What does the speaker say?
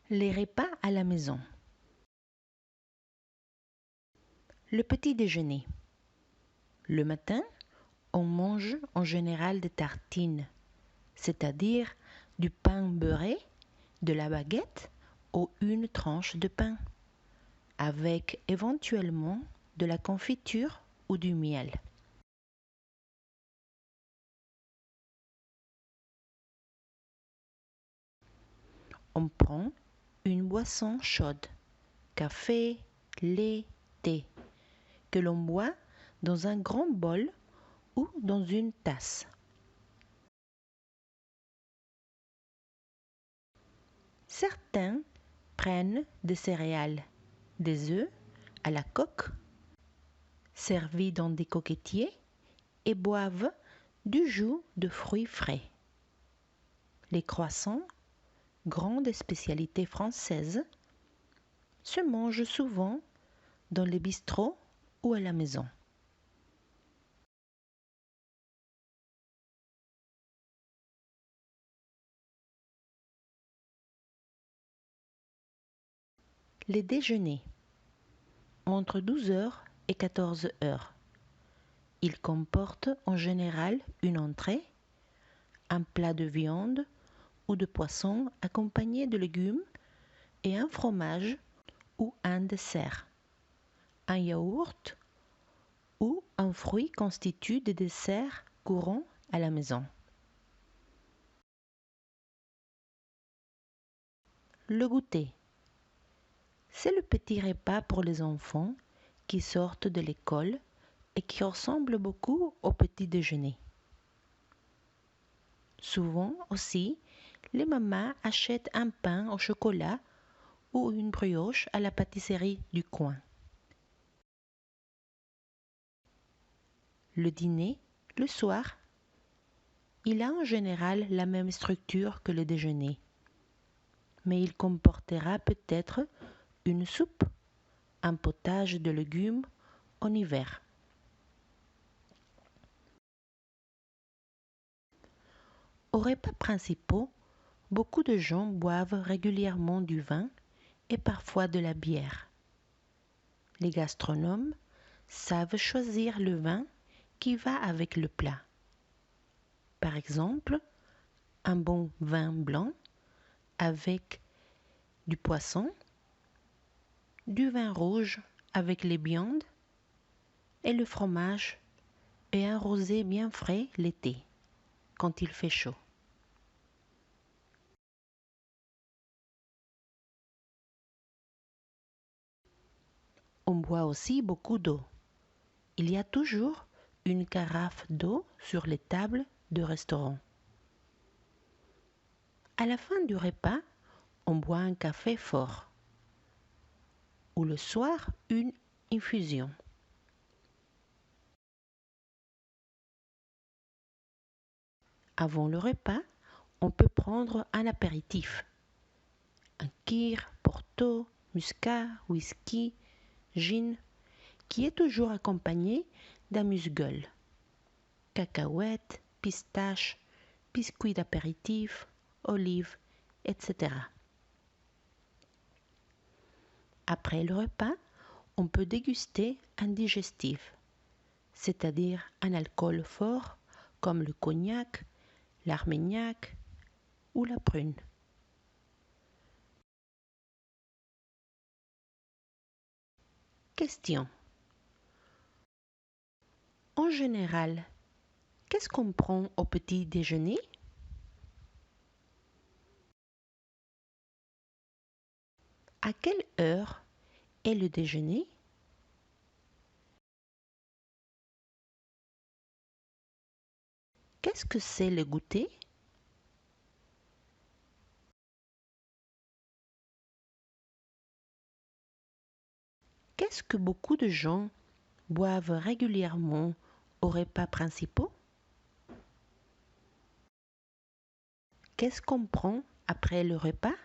Les repas à la maison. Le petit déjeuner. Le matin, on mange en général des tartines, c'est-à-dire du pain beurré, de la baguette ou une tranche de pain, avec éventuellement de la confiture ou du miel. On prend une boisson chaude, café, lait, thé, que l'on boit dans un grand bol ou dans une tasse. Certains prennent des céréales, des œufs à la coque, servis dans des coquetiers, et boivent du jus de fruits frais. Les croissants, grande spécialité française, se mangent souvent dans les bistrots ou à la maison. Les déjeuners, entre 12 heures et 14 heures. Ils comportent en général une entrée, un plat de viande ou de poisson accompagné de légumes et un fromage ou un dessert. Un yaourt ou un fruit constitue des desserts courants à la maison. Le goûter. C'est le petit repas pour les enfants qui sortent de l'école et qui ressemble beaucoup au petit déjeuner. Souvent aussi, les mamans achètent un pain au chocolat ou une brioche à la pâtisserie du coin. Le dîner, le soir, il a en général la même structure que le déjeuner, mais il comportera peut-être une soupe, un potage de légumes en hiver. Aux repas principaux, beaucoup de gens boivent régulièrement du vin et parfois de la bière. Les gastronomes savent choisir le vin qui va avec le plat. Par exemple, un bon vin blanc avec du poisson, du vin rouge avec les viandes et le fromage et un rosé bien frais l'été, quand il fait chaud. On boit aussi beaucoup d'eau. Il y a toujours une carafe d'eau sur les tables de restaurant. À la fin du repas, on boit un café fort ou le soir une infusion. Avant le repas, on peut prendre un apéritif. Un kir, porto, muscat, whisky, gin, qui est toujours accompagné d'amuse-gueule. Cacahuètes, pistaches, biscuits d'apéritif, olives, etc. Après le repas, on peut déguster un digestif, c'est-à-dire un alcool fort comme le cognac, l'armagnac ou la prune. Question. En général, qu'est-ce qu'on prend au petit déjeuner? À quelle heure est le déjeuner? Qu'est-ce que c'est le goûter? Qu'est-ce que beaucoup de gens boivent régulièrement aux repas principaux? Qu'est-ce qu'on prend après le repas?